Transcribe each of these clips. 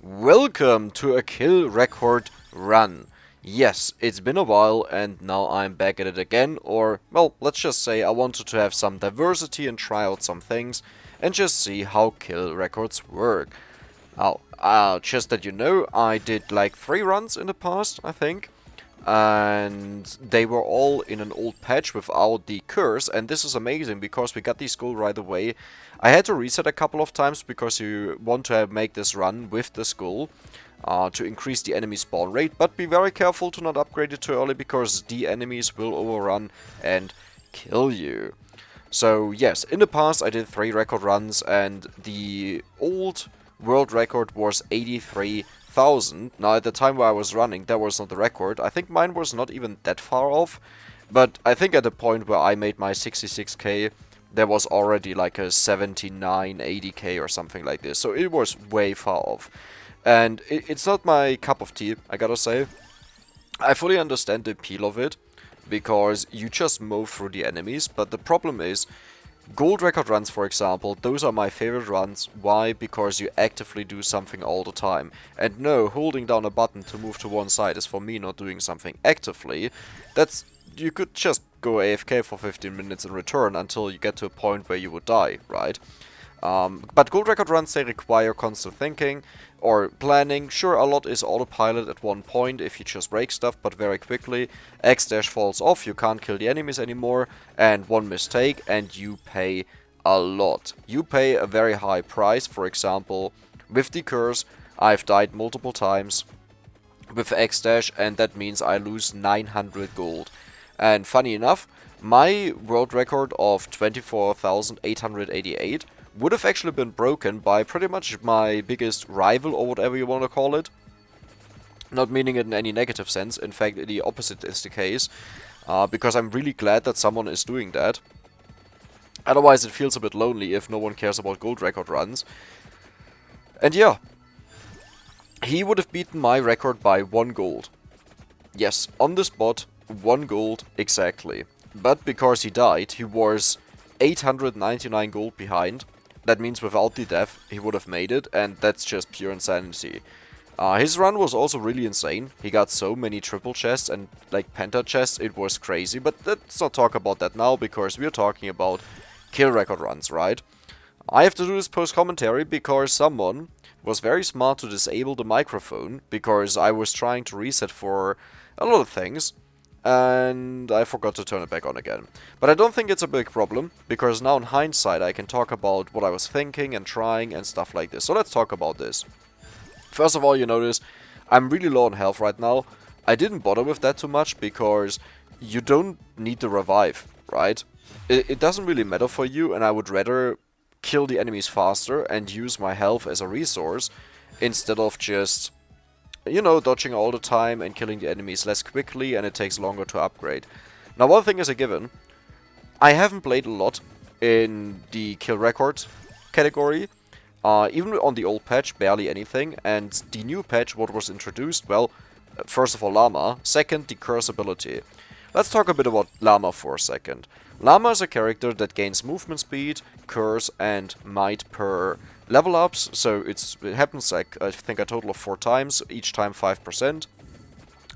Welcome to a Kill Record run. Yes, it's been a while and now I'm back at it again, or, well, let's just say I wanted to have some diversity and try out some things and just see how Kill Records work. Just that you know, I did like 3 runs in the past, I think, and they were all in an old patch without the curse, and this is amazing because we got the skull right away. I had to reset a couple of times because you want to make this run with the skull to increase the enemy spawn rate, but be very careful to not upgrade it too early because the enemies will overrun and kill you. So yes, in the past I did 3 record runs and the old world record was 83,000. Now at the time where I was running, that was not the record. I think mine was not even that far off, but I think at the point where I made my 66k, there was already like a 79, 80k or something like this. So it was way far off. And it's not my cup of tea, I gotta say. I fully understand the appeal of it, because you just mow through the enemies, but the problem is, gold record runs, for example, those are my favorite runs. Why? Because you actively do something all the time. And no, holding down a button to move to one side is for me not doing something actively. You could just go AFK for 15 minutes and return until you get to a point where you would die, right? But gold record runs, they require constant thinking or planning. Sure, a lot is autopilot at one point if you just break stuff, but very quickly X-dash falls off, you can't kill the enemies anymore, and one mistake and you pay a lot. You pay a very high price. For example, with the curse, I've died multiple times with X-dash, and that means I lose 900 gold. And funny enough, my world record of 24,888 would have actually been broken by pretty much my biggest rival, or whatever you want to call it. Not meaning it in any negative sense, in fact the opposite is the case, because I'm really glad that someone is doing that. Otherwise it feels a bit lonely if no one cares about gold record runs. And yeah, he would have beaten my record by 1 gold. Yes, on the spot, 1 gold exactly. But because he died, he was 899 gold behind. That means without the death, he would have made it, and that's just pure insanity. His run was also really insane. He got so many triple chests and like penta chests, it was crazy. But let's not talk about that now, because we're talking about kill record runs, right? I have to do this post-commentary because someone was very smart to disable the microphone, because I was trying to reset for a lot of things, and I forgot to turn it back on again. But I don't think it's a big problem, because now in hindsight I can talk about what I was thinking and trying and stuff like this. So let's talk about this. First of all, you notice I'm really low on health right now. I didn't bother with that too much, because you don't need the revive, right? It doesn't really matter for you, and I would rather kill the enemies faster and use my health as a resource instead of just, you know, dodging all the time and killing the enemies less quickly, and it takes longer to upgrade. Now, one thing is a given. I haven't played a lot in the kill record category. Even on the old patch, barely anything. And the new patch, what was introduced, well, first of all, Lama. Second, the curse ability. Let's talk a bit about Lama for a second. Lama is a character that gains movement speed, curse, and might per level ups, so it happens like, I think, a total of 4 times, each time 5%.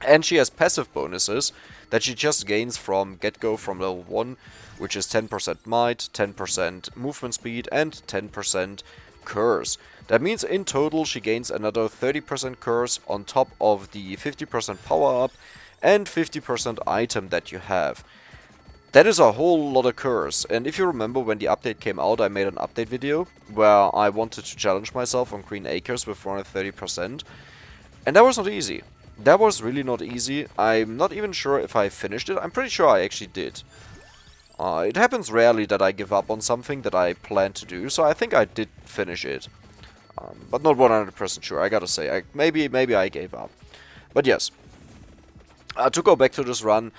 And she has passive bonuses that she just gains from get-go from level 1, which is 10% might, 10% movement speed, and 10% curse. That means in total she gains another 30% curse on top of the 50% power up and 50% item that you have. That is a whole lot of curse, and if you remember when the update came out, I made an update video where I wanted to challenge myself on Green Acres with 430%, and that was not easy. That was really not easy. I'm not even sure if I finished it. I'm pretty sure I actually did. It happens rarely that I give up on something that I plan to do, so I think I did finish it. But not 100% sure, I gotta say. Maybe I gave up. But yes. To go back to this run,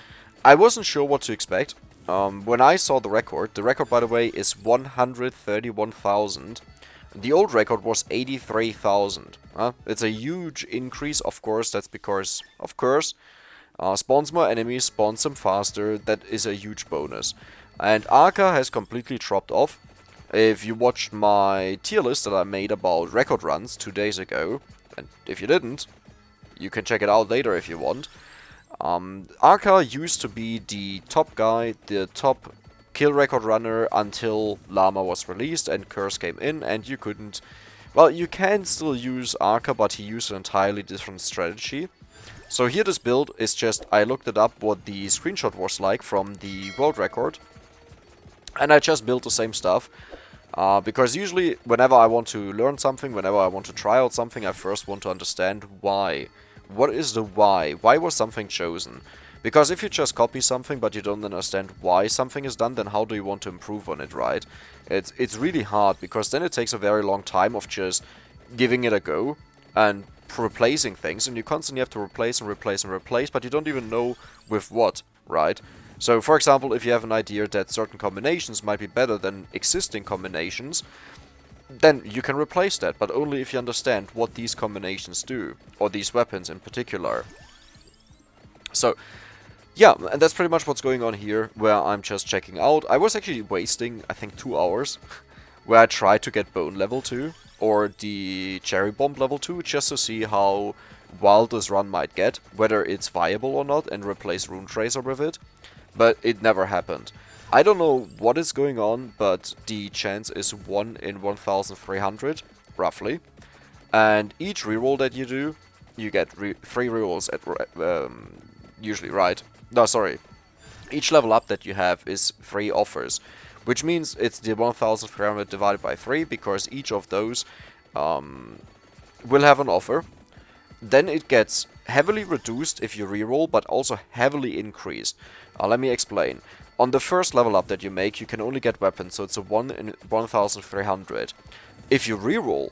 I wasn't sure what to expect. When I saw the record by the way is 131,000. The old record was 83,000. It's a huge increase, of course, that's because of Curse. Spawns more enemies, spawns them faster, that is a huge bonus. And Arca has completely dropped off. If you watched my tier list that I made about record runs 2 days ago, and if you didn't, you can check it out later if you want. Arca used to be the top guy, the top kill record runner until Lama was released and Curse came in, and you couldn't... Well, you can still use Arca, but he used an entirely different strategy. So here this build is just, I looked it up what the screenshot was like from the world record, and I just built the same stuff. Because usually, whenever I want to learn something, whenever I want to try out something, I first want to understand why. What is the why? Why was something chosen? Because if you just copy something but you don't understand why something is done, then how do you want to improve on it, right? It's really hard, because then it takes a very long time of just giving it a go and replacing things, and you constantly have to replace and replace and replace, but you don't even know with what, right? So, for example, if you have an idea that certain combinations might be better than existing combinations, then you can replace that, but only if you understand what these combinations do, or these weapons in particular. So, yeah, and that's pretty much what's going on here, where I'm just checking out. I was actually wasting, I think, 2 hours, where I tried to get Bone level 2, or the Cherry Bomb level 2, just to see how wild this run might get, whether it's viable or not, and replace Rune Tracer with it. But it never happened. I don't know what is going on, but the chance is 1 in 1,300, roughly. And each reroll that you do, you get 3 rerolls at usually, right? No, sorry. Each level up that you have is 3 offers, which means it's the 1,300 divided by 3, because each of those will have an offer. Then it gets heavily reduced if you reroll, but also heavily increased. Let me explain. On the first level up that you make, you can only get weapons, so it's a 1 in 1,300. If you reroll,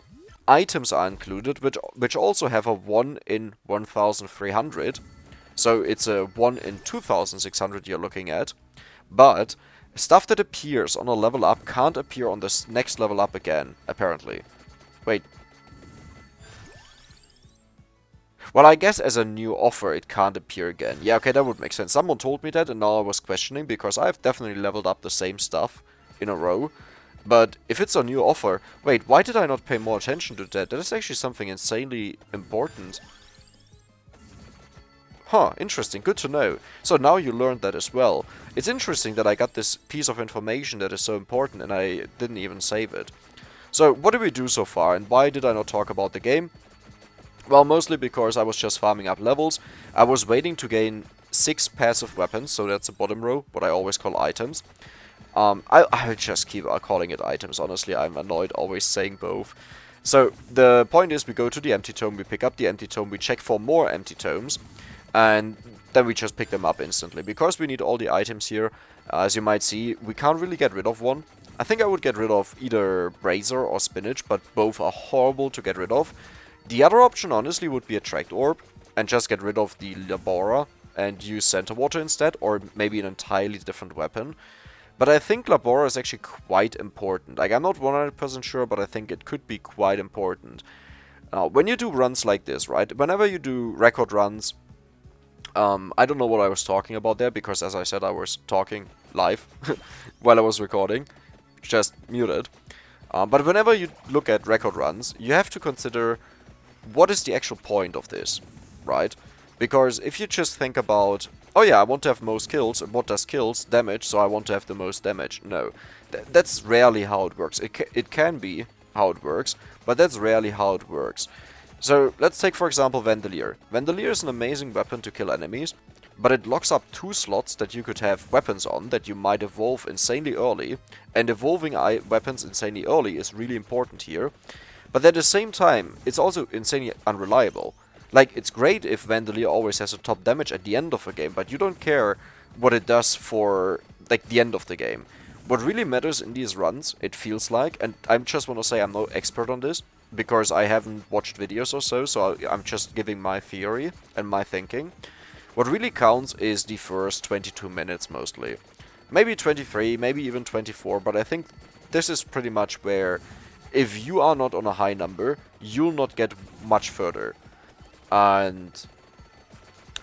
items are included, which also have a 1 in 1,300. So it's a 1 in 2,600 you're looking at. But stuff that appears on a level up can't appear on this next level up again, apparently. Wait. Well, I guess as a new offer it can't appear again. Yeah, okay, that would make sense. Someone told me that, and now I was questioning, because I've definitely leveled up the same stuff in a row. But if it's a new offer... Wait, why did I not pay more attention to that? That is actually something insanely important. Huh, interesting, good to know. So now you learned that as well. It's interesting that I got this piece of information that is so important and I didn't even save it. So, what did we do so far, and why did I not talk about the game? Well, mostly because I was just farming up levels. I was waiting to gain 6 passive weapons, so that's the bottom row, what I always call items. I'll just keep calling it items, honestly, I'm annoyed always saying both. So, the point is we go to the empty tome, we pick up the empty tome, we check for more empty tomes, and then we just pick them up instantly. Because we need all the items here, as you might see, we can't really get rid of one. I think I would get rid of either Brazier or Spinach, but both are horrible to get rid of. The other option, honestly, would be Attract Orb, and just get rid of the Labora, and use Center Water instead, or maybe an entirely different weapon. But I think Labora is actually quite important. Like, I'm not 100% sure, but I think it could be quite important. Now, when you do runs like this, right, whenever you do record runs, I don't know what I was talking about there, because as I said, I was talking live while I was recording, just muted. But whenever you look at record runs, you have to consider what is the actual point of this, right? Because if you just think about, oh yeah, I want to have most kills, and what does kills? Damage, so I want to have the most damage. No, that's rarely how it works. It can be how it works, but that's rarely how it works. So, let's take for example Vandalier. Vandalier is an amazing weapon to kill enemies, but it locks up 2 slots that you could have weapons on that you might evolve insanely early, and evolving weapons insanely early is really important here. But at the same time, it's also insanely unreliable. Like, it's great if Vandalier always has a top damage at the end of a game, but you don't care what it does for, like, the end of the game. What really matters in these runs, it feels like, and I just want to say I'm no expert on this, because I haven't watched videos or so I'm just giving my theory and my thinking. What really counts is the first 22 minutes mostly. Maybe 23, maybe even 24, but I think this is pretty much where, if you are not on a high number, you'll not get much further. And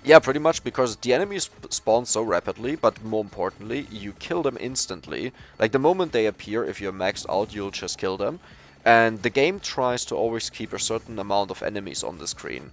yeah, pretty much because the enemies spawn so rapidly, but more importantly, you kill them instantly. Like, the moment they appear, if you're maxed out, you'll just kill them. and the game tries to always keep a certain amount of enemies on the screen.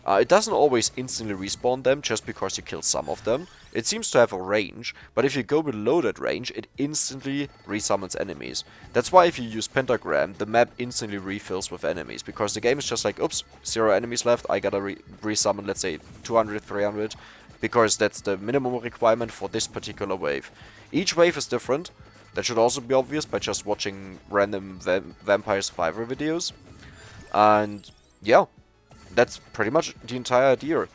It doesn't always instantly respawn them just because you kill some of them. It seems to have a range, but if you go below that range, it instantly resummons enemies. That's why if you use Pentagram, the map instantly refills with enemies, because the game is just like, oops, 0 enemies left, I gotta resummon, let's say, 200, 300, because that's the minimum requirement for this particular wave. Each wave is different. That should also be obvious by just watching random Vampire Survivor videos. And yeah, that's pretty much the entire idea.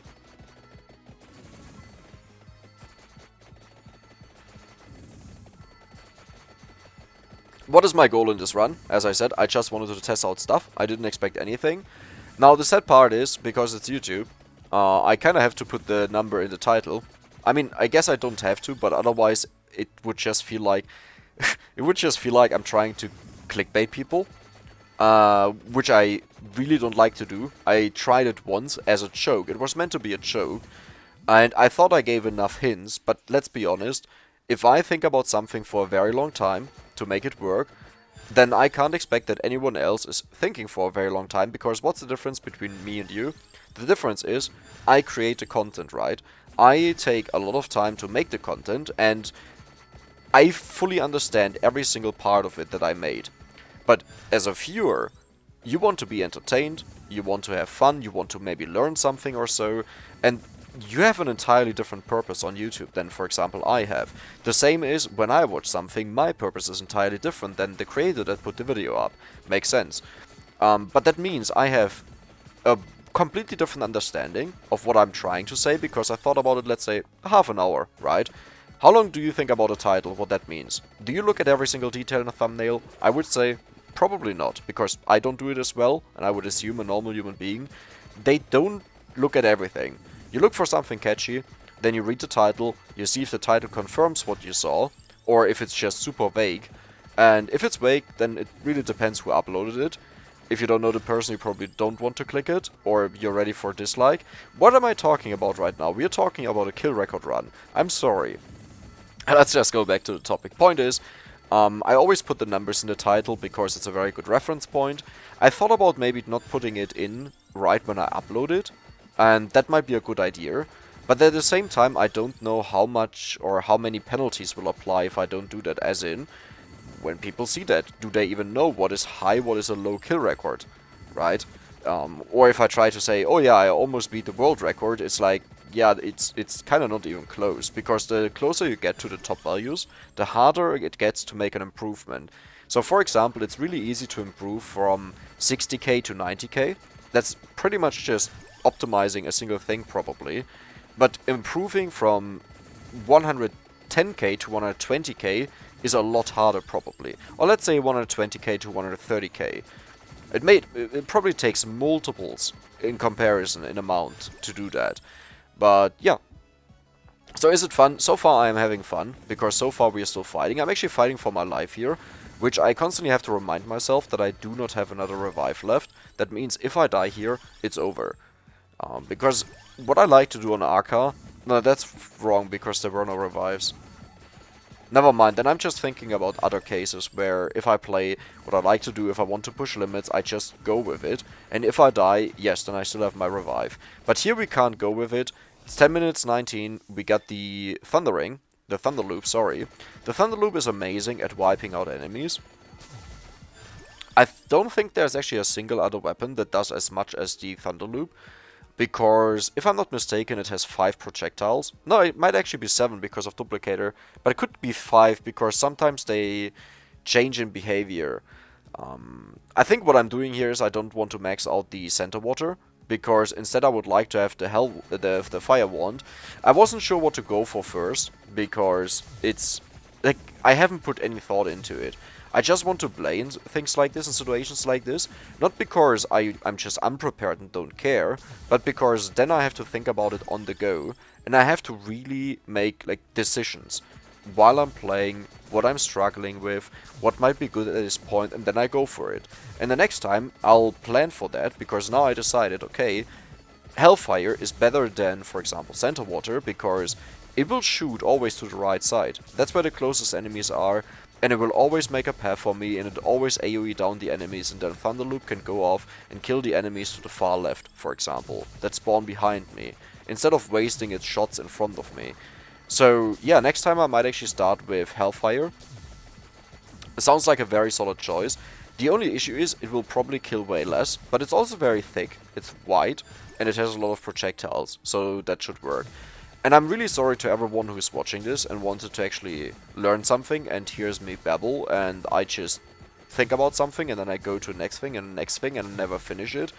What is my goal in this run? As I said, I just wanted to test out stuff. I didn't expect anything. Now the sad part is, because it's YouTube, I kind of have to put the number in the title. I mean, I guess I don't have to, but otherwise it would just feel like I'm trying to clickbait people, which I really don't like to do. I tried it once as a joke. It was meant to be a joke, and I thought I gave enough hints, but let's be honest, if I think about something for a very long time to make it work, then I can't expect that anyone else is thinking for a very long time, because what's the difference between me and you? The difference is, I create the content, right? I take a lot of time to make the content, and I fully understand every single part of it that I made. But as a viewer, you want to be entertained, you want to have fun, you want to maybe learn something or so, and you have an entirely different purpose on YouTube than, for example, I have. The same is, when I watch something, my purpose is entirely different than the creator that put the video up. Makes sense. But that means I have a completely different understanding of what I'm trying to say, because I thought about it, let's say, half an hour, right? How long do you think about a title, what that means? Do you look at every single detail in a thumbnail? I would say probably not, because I don't do it as well, and I would assume a normal human being, they don't look at everything. You look for something catchy, then you read the title, you see if the title confirms what you saw, or if it's just super vague. And if it's vague, then it really depends who uploaded it. If you don't know the person, you probably don't want to click it, or you're ready for a dislike. What am I talking about right now? We're talking about a Kill Reocrds run. I'm sorry. Let's just go back to the topic. Point is, I always put the numbers in the title because it's a very good reference point. I thought about maybe not putting it in right when I upload it, and that might be a good idea. But at the same time, I don't know how much or how many penalties will apply if I don't do that, as in, when people see that, do they even know what is high, what is a low kill record, right? Or if I try to say, oh yeah, I almost beat the world record, it's like, yeah, it's kind of not even close, because the closer you get to the top values, the harder it gets to make an improvement. So for example, it's really easy to improve from 60k to 90k. That's pretty much just optimizing a single thing probably. But improving from 110k to 120k is a lot harder probably. Or let's say 120k to 130k. It probably takes multiples in comparison in amount to do that. But yeah. So is it fun? So far I am having fun, because so far we are still fighting. I'm actually fighting for my life here, which I constantly have to remind myself that I do not have another revive left. That means if I die here, it's over. Because what I like to do on Arca... No, that's wrong, because there were no revives. Never mind, then I'm just thinking about other cases where if I play what I like to do, if I want to push limits, I just go with it. And if I die, yes, then I still have my revive. But here we can't go with it. It's 10 minutes 19, we got the Thunder Loop, sorry. The Thunder Loop is amazing at wiping out enemies. I don't think there's actually a single other weapon that does as much as the Thunder Loop. Because, if I'm not mistaken, it has 5 projectiles. No, it might actually be 7 because of Duplicator. But it could be 5 because sometimes they change in behavior. I think what I'm doing here is I don't want to max out the Center Water. Because instead I would like to have the Fire Wand. I wasn't sure what to go for first. Because it's... like, I haven't put any thought into it. I just want to blame things like this in situations like this. Not because I'm just unprepared and don't care, but because then I have to think about it on the go. And I have to really make like decisions while I'm playing, what I'm struggling with, what might be good at this point, and then I go for it. And the next time I'll plan for that, because now I decided, okay, Hellfire is better than, for example, Center Water, because it will shoot always to the right side. That's where the closest enemies are. and it will always make a path for me, and it always AoE down the enemies, and then Thunderloop can go off and kill the enemies to the far left, for example, that spawn behind me, instead of wasting its shots in front of me. So yeah, next time I might actually start with Hellfire. It sounds like a very solid choice. The only issue is it will probably kill way less, but it's also very thick, it's wide, and it has a lot of projectiles, so that should work. And I'm really sorry to everyone who's watching this and wanted to actually learn something and hears me babble, and I just think about something and then I go to the next thing and the next thing and never finish it.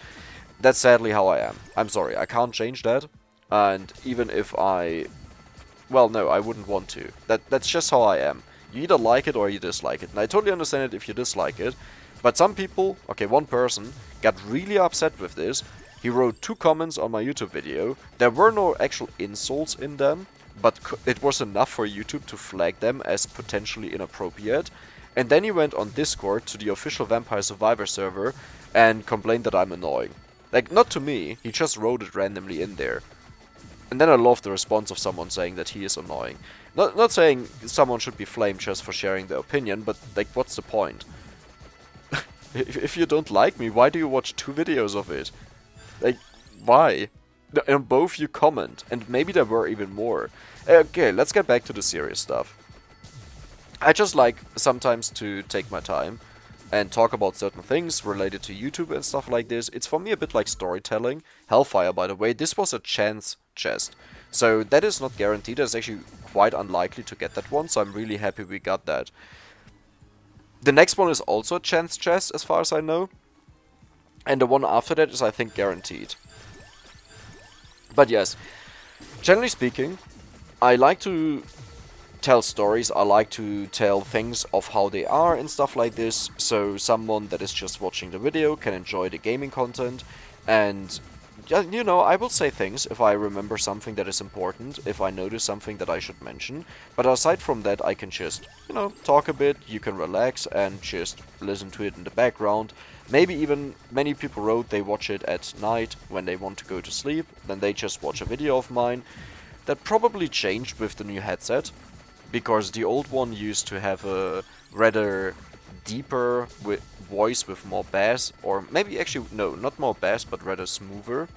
That's sadly how I am. I'm sorry, I can't change that. And even if I... well, no, I wouldn't want to. That's just how I am. You either like it or you dislike it. And I totally understand it if you dislike it. But some people, okay, one person, got really upset with this. He wrote 2 comments on my YouTube video. There were no actual insults in them, but it was enough for YouTube to flag them as potentially inappropriate. And then he went on Discord to the official Vampire Survivor server and complained that I'm annoying. Like, not to me, he just wrote it randomly in there. And then I love the response of someone saying that he is annoying. Not saying someone should be flamed just for sharing their opinion, but like, what's the point? If you don't like me, why do you watch 2 videos of it? Like, why? And both you comment, and maybe there were even more. Okay, let's get back to the serious stuff. I just like sometimes to take my time and talk about certain things related to YouTube and stuff like this. It's for me a bit like storytelling. Hellfire, by the way, this was a chance chest. So that is not guaranteed. It's actually quite unlikely to get that one, so I'm really happy we got that. The next one is also a chance chest, as far as I know. And the one after that is, I think, guaranteed. But yes, generally speaking, I like to tell stories, I like to tell things of how they are and stuff like this, so someone that is just watching the video can enjoy the gaming content. And you know, I will say things if I remember something that is important, if I notice something that I should mention. But aside from that, I can just, you know, talk a bit, you can relax and just listen to it in the background. Maybe even many people wrote they watch it at night when they want to go to sleep, then they just watch a video of mine. That probably changed with the new headset, because the old one used to have a rather deeper voice with more bass, or maybe actually, no, not more bass, but rather smoother.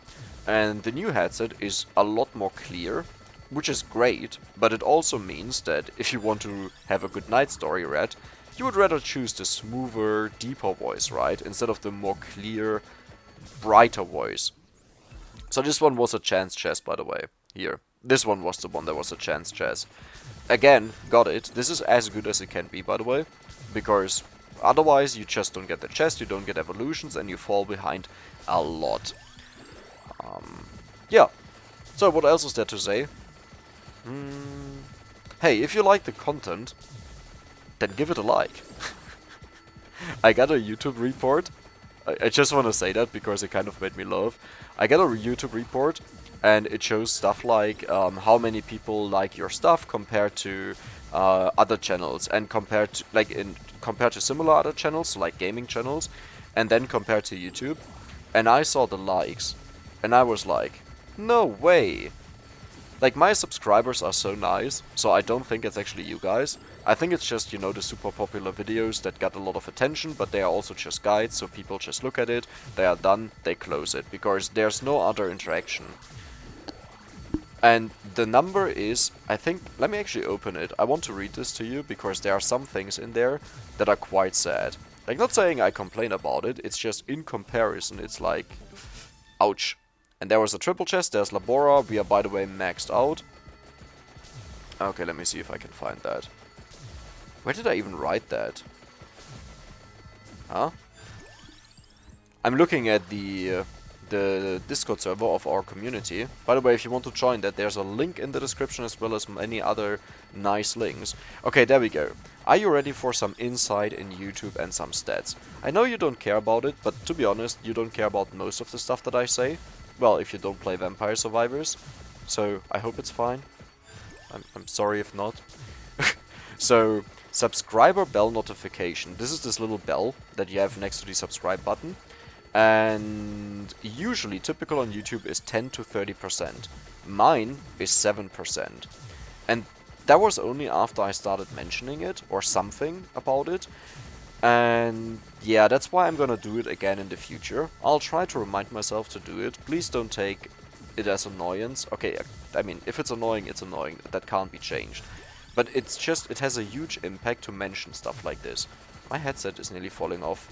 And the new headset is a lot more clear, which is great, but it also means that if you want to have a good night story read, you would rather choose the smoother, deeper voice, right? Instead of the more clear, brighter voice. So this one was a chance chest, by the way. Here. This one was the one that was a chance chest. Again, got it. This is as good as it can be, by the way. Because otherwise you just don't get the chest, you don't get evolutions, and you fall behind a lot. Yeah. So what else is there to say? Hey, if you like the content, then give it a like. I got a YouTube report. I just want to say that because it kind of made me laugh. I got a YouTube report, and it shows stuff like how many people like your stuff compared to other channels, and compared to similar other channels, so like gaming channels, and then compared to YouTube. And I saw the likes, and I was like, no way! Like, my subscribers are so nice, so I don't think it's actually you guys. I think it's just, you know, the super popular videos that got a lot of attention, but they are also just guides, so people just look at it, they are done, they close it, because there's no other interaction. And the number is, I think, let me actually open it. I want to read this to you, because there are some things in there that are quite sad. Like, not saying I complain about it, it's just in comparison, it's like, ouch. And there was a triple chest, there's Labora, we are by the way maxed out. Okay, let me see if I can find that. Where did I even write that? Huh? I'm looking at the Discord server of our community. By the way, if you want to join that, there's a link in the description as well as many other nice links. Okay, there we go. Are you ready for some insight in YouTube and some stats? I know you don't care about it, but to be honest, you don't care about most of the stuff that I say. Well, if you don't play Vampire Survivors. So, I hope it's fine. I'm sorry if not. So, subscriber bell notification. This is this little bell that you have next to the subscribe button. And usually, typical on YouTube is 10 to 30%. Mine is 7%. And that was only after I started mentioning it, or something about it. And yeah, that's why I'm gonna do it again in the future. I'll try to remind myself to do it. Please don't take it as annoyance. Okay, I mean, if it's annoying, it's annoying. That can't be changed. But it's just, it has a huge impact to mention stuff like this. My headset is nearly falling off.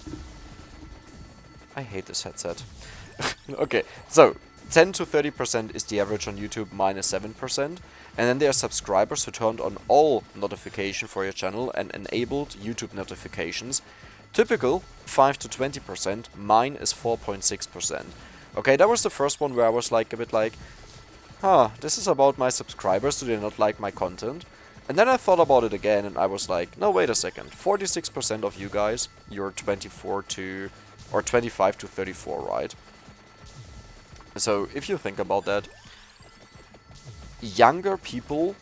I hate this headset. Okay, so 10 to 30% is the average on YouTube, minus 7%. And then there are subscribers who turned on all notification for your channel and enabled YouTube notifications. Typical 5 to 20%, mine is 4.6%. Okay, that was the first one where I was like a bit like, huh, this is about my subscribers, do they not like my content? And then I thought about it again and I was like, no, wait a second, 46% of you guys, you're 24 to, or 25 to 34, right? So if you think about that, younger people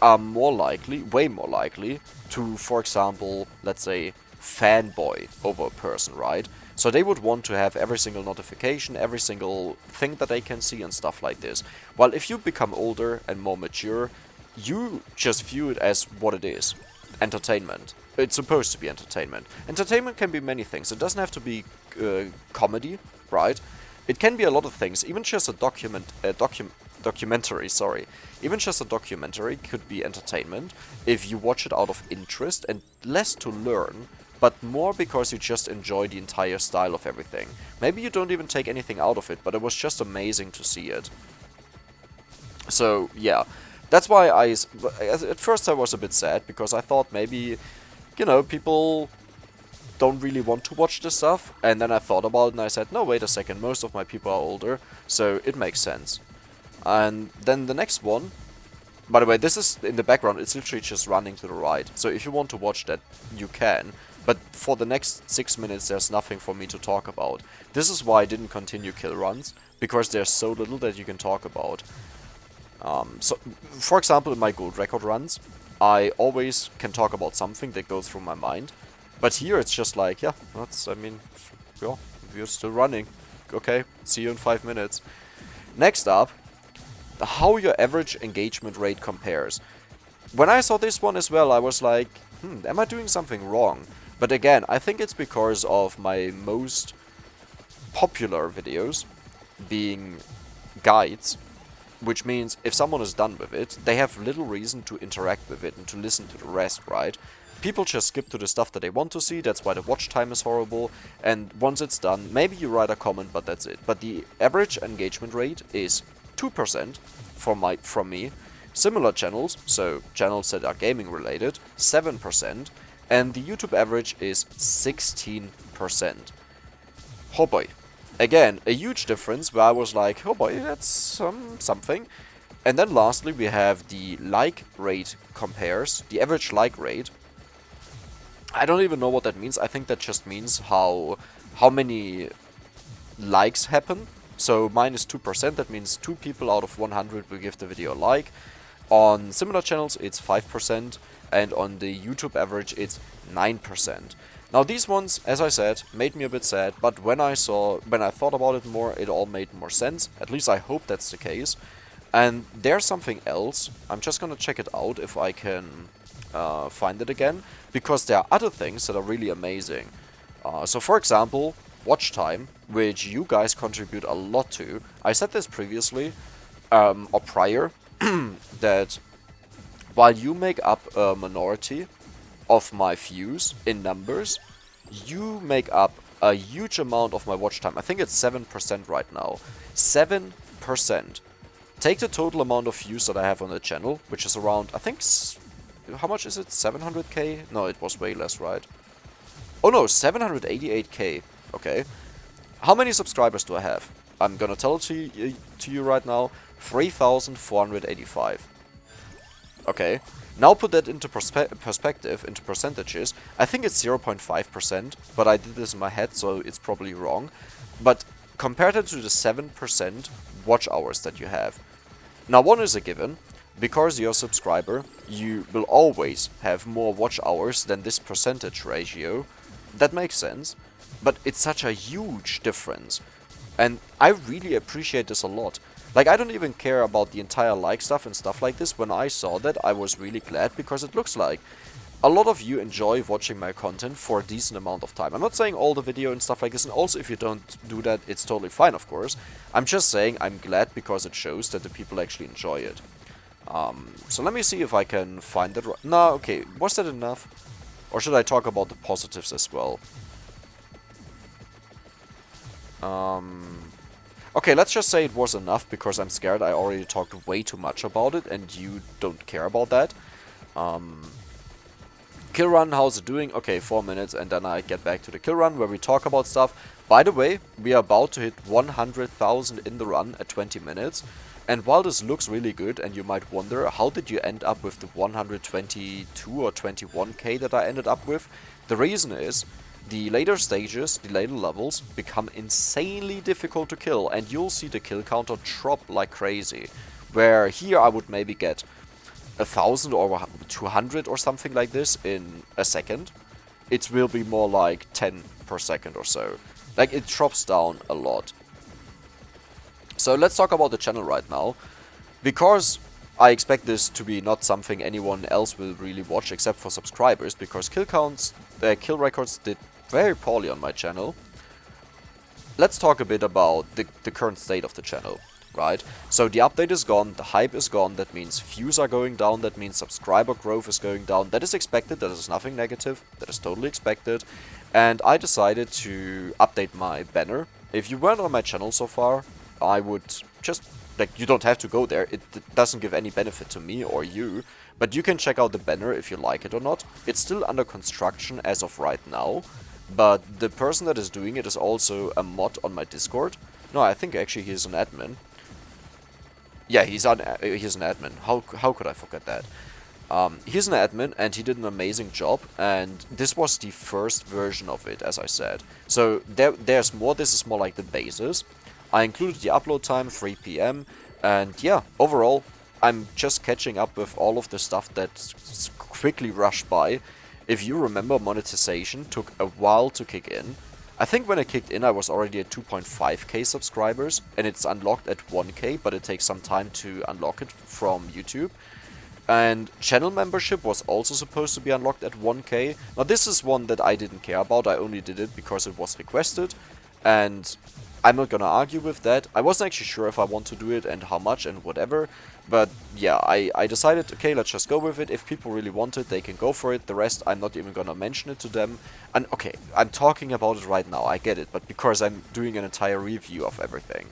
are more likely, way more likely, to, for example, let's say, fanboy over a person, right? So they would want to have every single notification, every single thing that they can see and stuff like this. While if you become older and more mature, you just view it as what it is. Entertainment. It's supposed to be entertainment. Entertainment can be many things. It doesn't have to be comedy, right? It can be a lot of things. Even just a documentary, sorry. Even just a documentary could be entertainment if you watch it out of interest and less to learn, but more because you just enjoy the entire style of everything. Maybe you don't even take anything out of it, but it was just amazing to see it. So, yeah. That's why at first I was a bit sad, because I thought maybe, you know, people don't really want to watch this stuff, and then I thought about it and I said, no, wait a second, most of my people are older, so it makes sense. And then the next one, by the way, this is in the background, it's literally just running to the right, so if you want to watch that, you can, but for the next 6 minutes there's nothing for me to talk about. This is why I didn't continue kill runs, because there's so little that you can talk about. So, for example, in my gold record runs, I always can talk about something that goes through my mind. But here it's just like, yeah, that's, I mean, yeah, we're still running. Okay, see you in 5 minutes. Next up, how your average engagement rate compares. When I saw this one as well, I was like, am I doing something wrong? But again, I think it's because of my most popular videos being guides. Which means, if someone is done with it, they have little reason to interact with it and to listen to the rest, right? People just skip to the stuff that they want to see, that's why the watch time is horrible, and once it's done, maybe you write a comment, but that's it. But the average engagement rate is 2% from me. Similar channels, so channels that are gaming related, 7%, and the YouTube average is 16%. Oh boy. Again, a huge difference where I was like, oh boy, that's something. And then lastly, we have the like rate compares, the average like rate. I don't even know what that means. I think that just means how many likes happen. So minus 2%, that means 2 people out of 100 will give the video a like. On similar channels, it's 5%, and on the YouTube average, it's 9%. Now these ones, as I said, made me a bit sad, but when I thought about it more, it all made more sense. At least I hope that's the case. And there's something else. I'm just gonna check it out if I can find it again, because there are other things that are really amazing. So for example, watch time, which you guys contribute a lot to. I said this previously, or prior, that while you make up a minority of my views in numbers, you make up a huge amount of my watch time. I think it's 7% right now. 7%. Take the total amount of views that I have on the channel, which is around, I think, how much is it? 700k? No, it was way less, right? Oh no, 788k. Okay. How many subscribers do I have? I'm gonna tell it to you right now. 3,485. Okay. Now put that into perspective, into percentages. I think it's 0.5%, but I did this in my head, so it's probably wrong. But compare that to the 7% watch hours that you have. Now one is a given. Because you're a subscriber, you will always have more watch hours than this percentage ratio. That makes sense. But it's such a huge difference. And I really appreciate this a lot. Like, I don't even care about the entire like stuff and stuff like this. When I saw that, I was really glad, because it looks like a lot of you enjoy watching my content for a decent amount of time. I'm not saying all the video and stuff like this, and also if you don't do that, it's totally fine, of course. I'm just saying I'm glad because it shows that the people actually enjoy it. So let me see if I can find that. No, okay, was that enough? Or should I talk about the positives as well? Okay, let's just say it was enough, because I'm scared I already talked way too much about it, and you don't care about that. Kill run, how's it doing? Okay, 4 minutes, and then I get back to the kill run, where we talk about stuff. By the way, we are about to hit 100,000 in the run at 20 minutes. And while this looks really good, and you might wonder, how did you end up with the 122 or 21k that I ended up with? The reason is, the later stages, the later levels, become insanely difficult to kill, and you'll see the kill counter drop like crazy. Where here I would maybe get 1,000 or 200 or something like this in a second. It will be more like 10 per second or so. Like, it drops down a lot. So let's talk about the channel right now, because I expect this to be not something anyone else will really watch except for subscribers, because Kill Reocrds did very poorly on my channel. Let's talk a bit about the current state of the channel, right? So the update is gone, the hype is gone, that means views are going down, that means subscriber growth is going down. That is expected, that is nothing negative, that is totally expected. And I decided to update my banner. If you weren't on my channel so far, I would just, like, you don't have to go there, it doesn't give any benefit to me or you, but you can check out the banner if you like it or not. It's still under construction as of right now, but the person that is doing it is also a mod on my Discord. No, I think actually he's an admin. Yeah, he's an admin. How could I forget that? He's an admin, and he did an amazing job, and this was the first version of it, as I said. So there's more, this is more like the basis. I included the upload time, 3 PM, and yeah, overall, I'm just catching up with all of the stuff that quickly rushed by. If you remember, monetization took a while to kick in. I think when it kicked in, I was already at 2.5k subscribers, and it's unlocked at 1k, but it takes some time to unlock it from YouTube. And channel membership was also supposed to be unlocked at 1k. Now this is one that I didn't care about, I only did it because it was requested, and I'm not gonna argue with that. I wasn't actually sure if I want to do it and how much and whatever, but yeah, I decided, okay, let's just go with it. If people really want it, they can go for it. The rest, I'm not even gonna mention it to them. And okay, I'm talking about it right now, I get it, but because I'm doing an entire review of everything.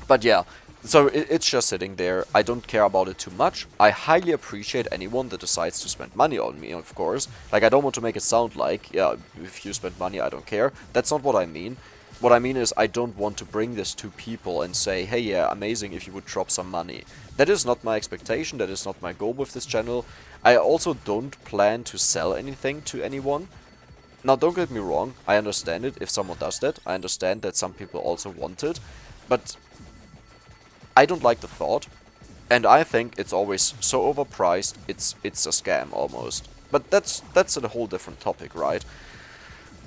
But yeah, so it's just sitting there. I don't care about it too much. I highly appreciate anyone that decides to spend money on me, of course. Like, I don't want to make it sound like, yeah, if you spend money, I don't care. That's not what I mean. What I mean is, I don't want to bring this to people and say, hey, yeah, amazing if you would drop some money. That is not my expectation, that is not my goal with this channel. I also don't plan to sell anything to anyone. Now, don't get me wrong, I understand it if someone does that. I understand that some people also want it, but I don't like the thought, and I think it's always so overpriced, it's a scam almost. But that's a whole different topic, right?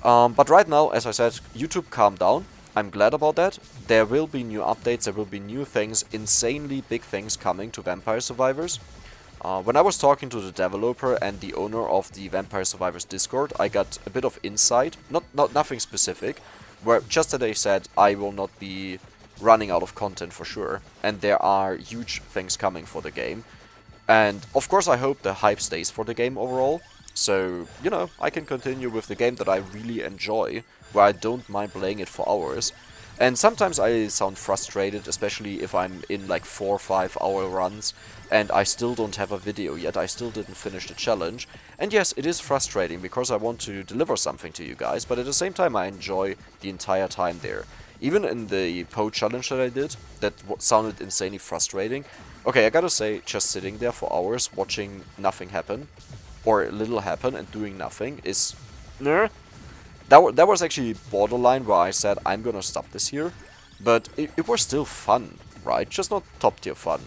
But right now, as I said, YouTube calmed down. I'm glad about that. There will be new updates, there will be new things, insanely big things coming to Vampire Survivors. When I was talking to the developer and the owner of the Vampire Survivors Discord, I got a bit of insight, nothing specific, where just that they said I will not be running out of content for sure, and there are huge things coming for the game. And of course I hope the hype stays for the game overall, so, you know, I can continue with the game that I really enjoy, where I don't mind playing it for hours. And sometimes I sound frustrated, especially if I'm in like 4 or 5 hour runs, and I still don't have a video yet, I still didn't finish the challenge. And yes, it is frustrating, because I want to deliver something to you guys, but at the same time I enjoy the entire time there. Even in the Poe challenge that I did, that sounded insanely frustrating. Okay, I gotta say, just sitting there for hours, watching nothing happen, or little happen, and doing nothing is... Nah. That was actually borderline where I said, I'm gonna stop this here. But it was still fun, right? Just not top tier fun.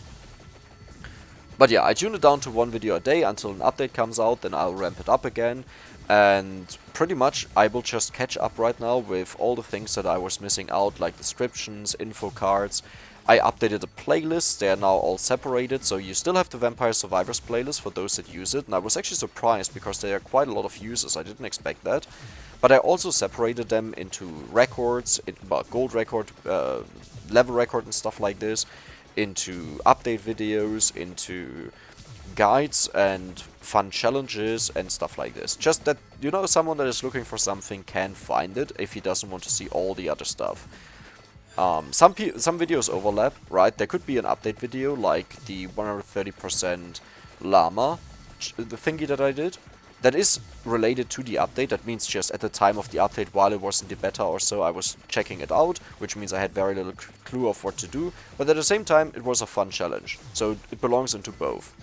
But yeah, I tune it down to 1 video a day until an update comes out, then I'll ramp it up again. And pretty much I will just catch up right now with all the things that I was missing out, like descriptions, info cards. I updated the playlists, they are now all separated, so you still have the Vampire Survivors playlist for those that use it. And I was actually surprised because there are quite a lot of users, I didn't expect that. But I also separated them into records, gold record, level record and stuff like this, into update videos, into guides and fun challenges and stuff like this. Just that, you know, someone that is looking for something can find it if he doesn't want to see all the other stuff. Some videos overlap, right? There could be an update video like the 130% llama, the thingy that I did, that is related to the update. That means just at the time of the update, while it was in the beta or so, I was checking it out, which means I had very little clue of what to do, but at the same time it was a fun challenge, so it belongs into both.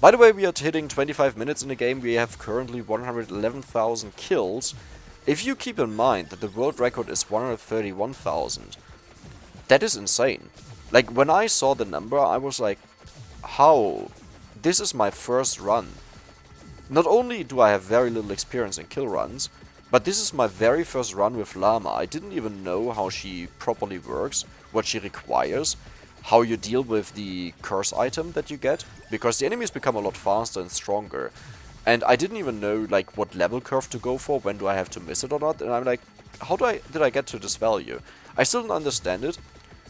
By the way, we are hitting 25 minutes in the game. We have currently 111,000 kills. If you keep in mind that the world record is 131,000, that is insane. Like, when I saw the number, I was like, how? This is my first run. Not only do I have very little experience in kill runs, but this is my very first run with Llama. I didn't even know how she properly works, what she requires, how you deal with the curse item that you get, because the enemies become a lot faster and stronger. And I didn't even know like what level curve to go for, when do I have to miss it or not, and I'm like, how did I get to this value? I still don't understand it,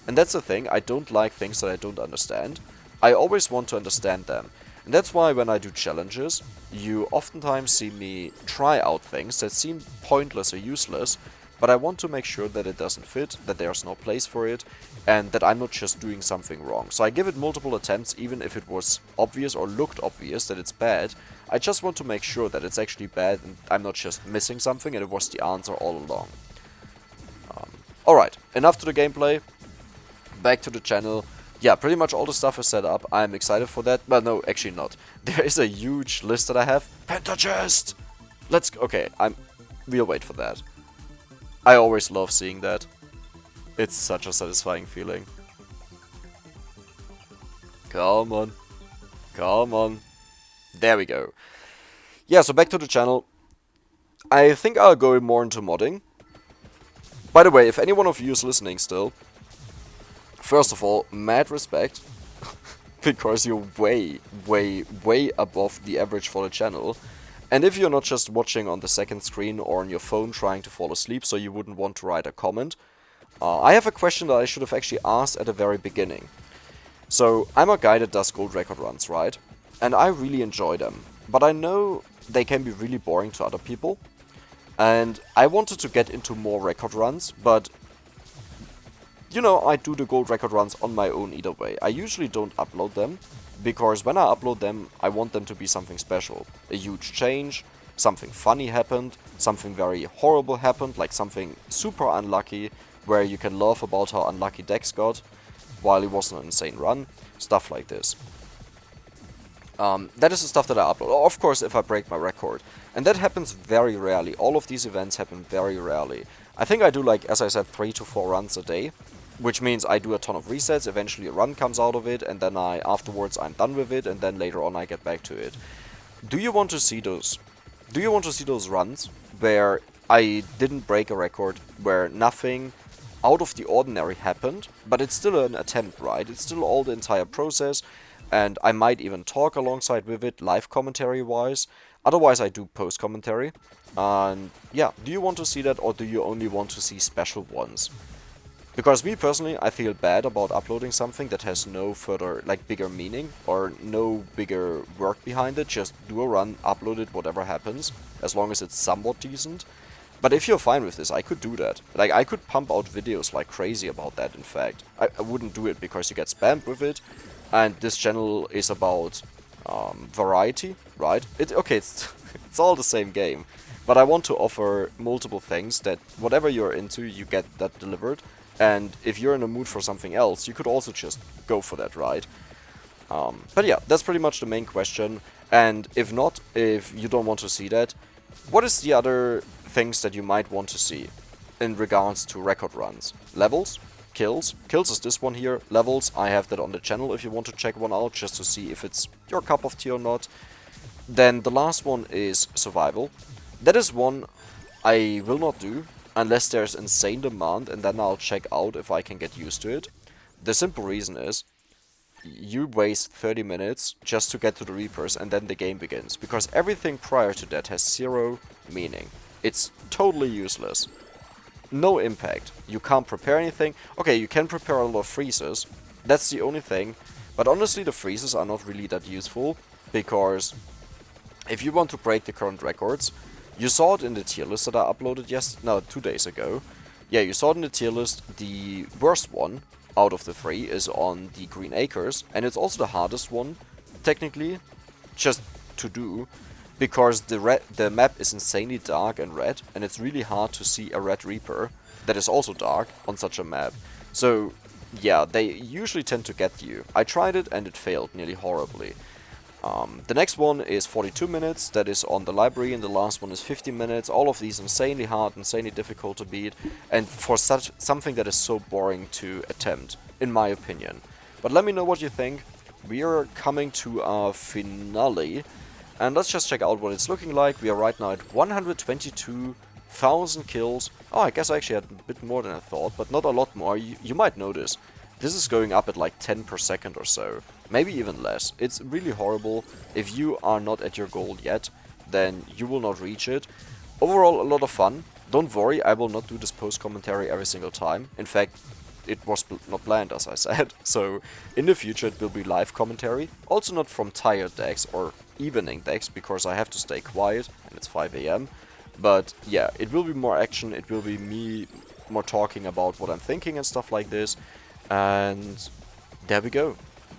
and that's the thing, I don't like things that I don't understand. I always want to understand them. And that's why when I do challenges, you oftentimes see me try out things that seem pointless or useless, but I want to make sure that it doesn't fit, that there's no place for it, and that I'm not just doing something wrong. So I give it multiple attempts, even if it was obvious or looked obvious that it's bad. I just want to make sure that it's actually bad and I'm not just missing something and it was the answer all along. Alright, enough to the gameplay. Back to the channel. Yeah, pretty much all the stuff is set up. I'm excited for that. Well, no, actually not. There is a huge list that I have. Pentachest! Okay, we'll wait for that. I always love seeing that. It's such a satisfying feeling. Come on. Come on. There we go. Yeah, so back to the channel. I think I'll go more into modding. By the way, if any one of you is listening still, first of all, mad respect. Because you're way, way, way above the average for the channel. And if you're not just watching on the second screen or on your phone trying to fall asleep, so you wouldn't want to write a comment, I have a question that I should have actually asked at the very beginning. So, I'm a guy that does gold record runs, right? And I really enjoy them. But I know they can be really boring to other people. And I wanted to get into more record runs, but you know, I do the gold record runs on my own either way. I usually don't upload them, because when I upload them, I want them to be something special. A huge change, something funny happened, something very horrible happened, like something super unlucky, where you can laugh about how unlucky Dex got, while he was on an insane run, stuff like this. That is the stuff that I upload. Of course, if I break my record. And that happens very rarely. All of these events happen very rarely. I think I do, like, as I said, 3 to 4 runs a day. Which means I do a ton of resets, eventually a run comes out of it, and then afterwards I'm done with it, and then later on I get back to it. Do you want to see those? Do you want to see those runs where I didn't break a record, where nothing out of the ordinary happened, but it's still an attempt, right? It's still all the entire process, and I might even talk alongside with it, live commentary wise. Otherwise I do post commentary. And yeah, do you want to see that, or do you only want to see special ones? Because me personally, I feel bad about uploading something that has no further, like, bigger meaning, or no bigger work behind it. Just do a run, upload it, whatever happens, as long as it's somewhat decent. But if you're fine with this, I could do that. Like, I could pump out videos like crazy about that, in fact. I wouldn't do it because you get spammed with it, and this channel is about variety, right? Okay, it's all the same game. But I want to offer multiple things that whatever you're into, you get that delivered. And if you're in a mood for something else, you could also just go for that, right? But yeah, that's pretty much the main question. And if not, if you don't want to see that, what is the other things that you might want to see in regards to record runs? Levels? kills. Kills is this one here. Levels, I have that on the channel if you want to check one out, just to see if it's your cup of tea or not. Then the last one is survival. That is one I will not do unless there's insane demand, and then I'll check out if I can get used to it. The simple reason is, you waste 30 minutes just to get to the Reapers and then the game begins, because everything prior to that has zero meaning. It's totally useless. No impact. You can't prepare anything. Okay, you can prepare a lot of freezes. That's the only thing. But honestly, the freezes are not really that useful, because if you want to break the current records, you saw it in the tier list that I uploaded 2 days ago. Yeah, you saw it in the tier list. The worst one out of the 3 is on the Green Acres, and it's also the hardest one, technically, just to do, because the map is insanely dark and red, and it's really hard to see a red Reaper that is also dark on such a map. So yeah, they usually tend to get you. I tried it and it failed nearly horribly. The next one is 42 minutes, that is on the library, and the last one is 50 minutes. All of these insanely hard, insanely difficult to beat, and for such something that is so boring to attempt, in my opinion. But let me know what you think. We are coming to our finale, and let's just check out what it's looking like. We are right now at 122,000 kills. Oh, I guess I actually had a bit more than I thought, but not a lot more. You might notice. This is going up at like 10 per second or so. Maybe even less. It's really horrible. If you are not at your goal yet, then you will not reach it. Overall, a lot of fun. Don't worry, I will not do this post-commentary every single time. In fact, it was not planned, as I said. So, in the future it will be live commentary. Also not from tired decks or evening decks, because I have to stay quiet and it's 5 AM. But yeah, it will be more action. It will be me more talking about what I'm thinking and stuff like this. And there we go.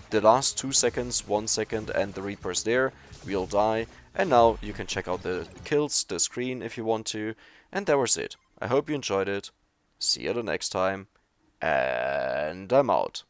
The last 2 seconds, 1 second, and the Reaper's there. We'll die. And now you can check out the kills, the screen if you want to. And that was it. I hope you enjoyed it. See you the next time. And I'm out.